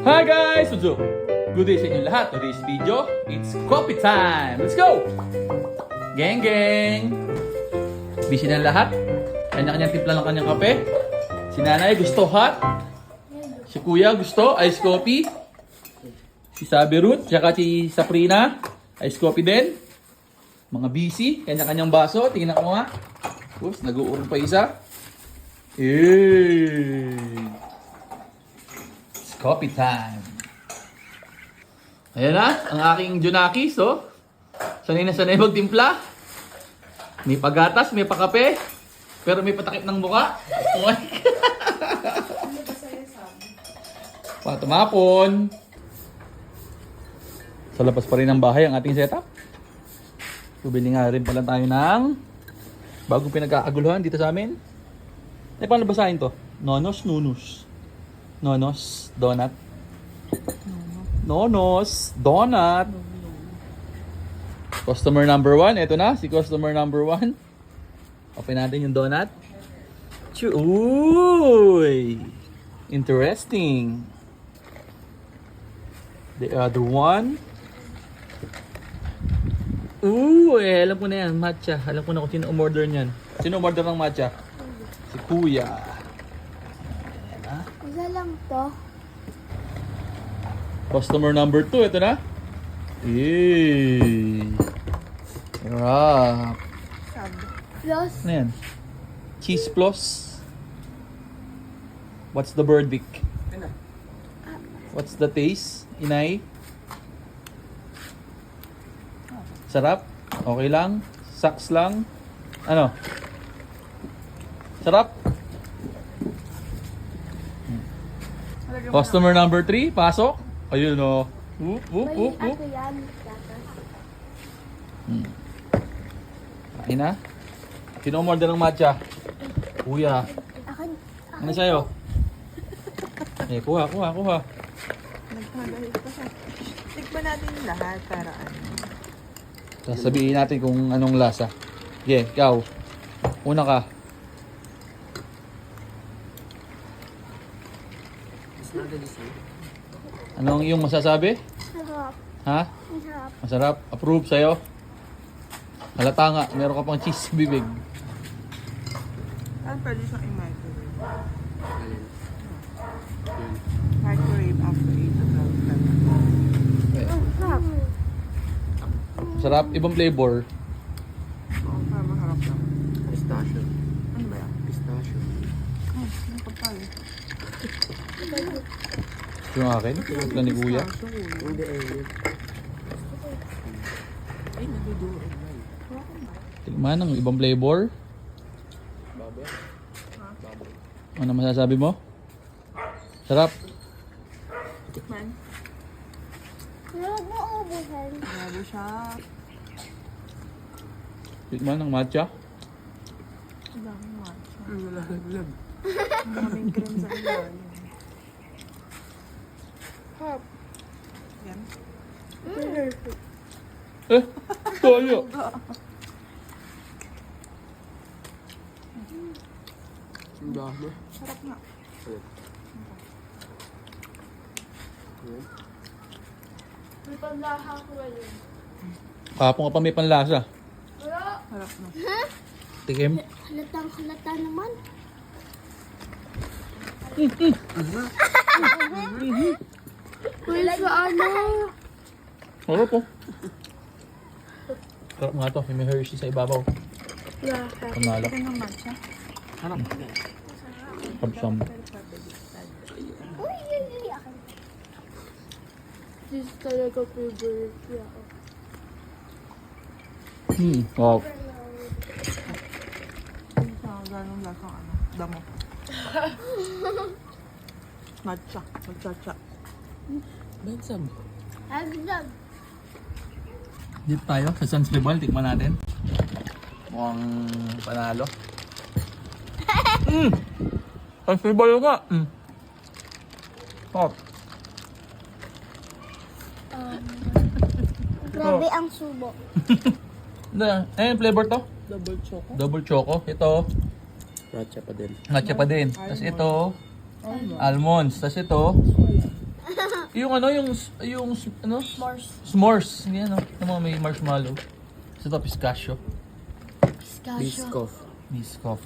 Hi guys! What's up? Good day sa inyo lahat. Today's video, it's coffee time! Let's go! Gang gang! Busy na lahat. Kanya-kanyang timpla ng kanyang kape. Si nanay gusto hot. Si kuya gusto ice coffee. Si Sabi Ruth, tsaka si Saprina, ice coffee din. Mga busy, kanya-kanyang baso. Tingnan ko nga. Tapos, nag-uurong pa isa. It's coffee time. Ayan na, ang aking Junakis, oh. Sanay na sanay magtimpla. May pagatas, may pakape, pero may patakip ng muka. Oh my God. Tumapon. Sa labas pa rin ng bahay ang ating setup. Bumili nga rin pala tayo ng bagong pinagkakaguluhan dito sa amin. Eh, paano basahin to? Nonos, nunus. Nonos, donut. Nonos, donut. Customer number 1. Ito na, si customer number 1. Open natin yung donut. Uy! Interesting. The other one. Alam ko na yan, matcha. Alam ko na kung sino umorder niyan. Sino umorder ng matcha? Si Kuya. Isa lang to. Customer number 2, ito na. Sarap. Plus, Ano yan? Cheese plus. What's the verdict? What's the taste, inay? Sarap? Okay lang? Saks lang? Ano? Sarap? Customer number 3, pasok. Ayun o. may ano yan. Gatas. Kain na. Sino umorder ng matcha? Kuya. Akin, Ano sa'yo? Kuha. Nagpagahit pa siya. Tikman natin yung lahat para ano. Sasabihin natin kung anong lasa. Okay, ikaw. Una ka. Anong iyong masasabi? sarap. Ha? Sarap. Masarap? Approve sa'yo? Halata nga, meron ka pang cheese sa bibig. Pwede siyang i-microwave. Microwave after 8 o'clock. Sarap. Masarap? Ibang flavor. Oo, para maharap lang. Pistachio. Ano ba yan? Pistachio. Ang kapal. Yung akin? Ito ni Kuya. Hindi eh. Ay, naduduin. Tignan ang ibang flavor. Ano masasabi mo? Sarap. Tikman. Sarap mo ubuhan. Grabe siya. Tignan ang matcha. Ang daming matcha. Lalaglag. Ang daming cream sa ilalim. Sarap. Yan. Toyo. Ang dami. Sarap nga. May panlaha ko ngayon. Kapong ka pa may panlasa. Wala. Sarap na. Tikim. Halatang halata naman. Wala sa ano. Sarap po. Sarap nga to. May Hershey sa ibabaw. Lahat. Panalo. Ito ng matcha. Harap. Kapsam. Uy, yun. Akin. This is talaga favorite niya. Wow. Hindi siya ganong lasang ano. Damo. Matcha. Matcha. Bensam. Agdag. Dito tayo sa San Cristobal. Tikman natin. Mukhang panalo. San Cristobal nga. Hot. Grabe ang subo. Yung flavor to? Double choco. Double choco. Ito, Matcha pa din. matcha pa din. Tapos ito, almonds. Tapos ito, Yung ano, yung ano? S'mores. S'mores. Hindi ano, yung mga may marshmallow. Ito pistachio. Pistachio. Biscoff. Biscoff.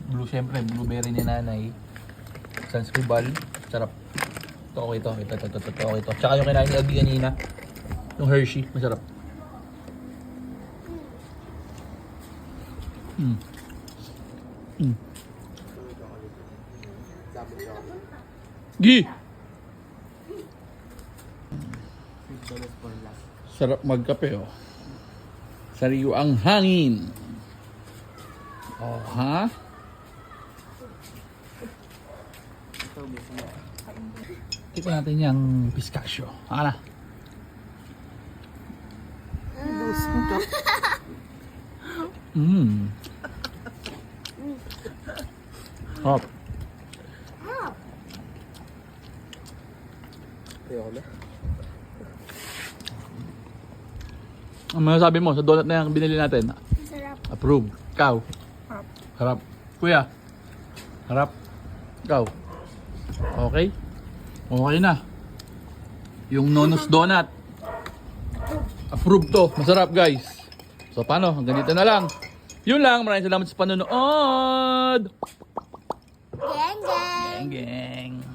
Blue, syempre, blueberry ni nanay. Sanscribal. Sarap. Ito, okay to. Ito. Tsaka yung kinain ni Abby kanina. Yung Hershey. Masarap. Gi! Sarap magkape, oh. Sariwa ang hangin. Oh, ha? Tikman natin yung pistachio. Haka na. Mmm. Hop. Ayoko na. Ang masasabi mo sa donut na yung binili natin? Sarap. Approve. Ikaw? Harap. Kuya? Harap. Ikaw? Okay? Okay na. Yung Nonos Donut. Approve to. Masarap, guys. So, paano? Hanggang dito na lang. Yun lang. Maraming salamat sa panonood. Geng, geng. Geng, geng.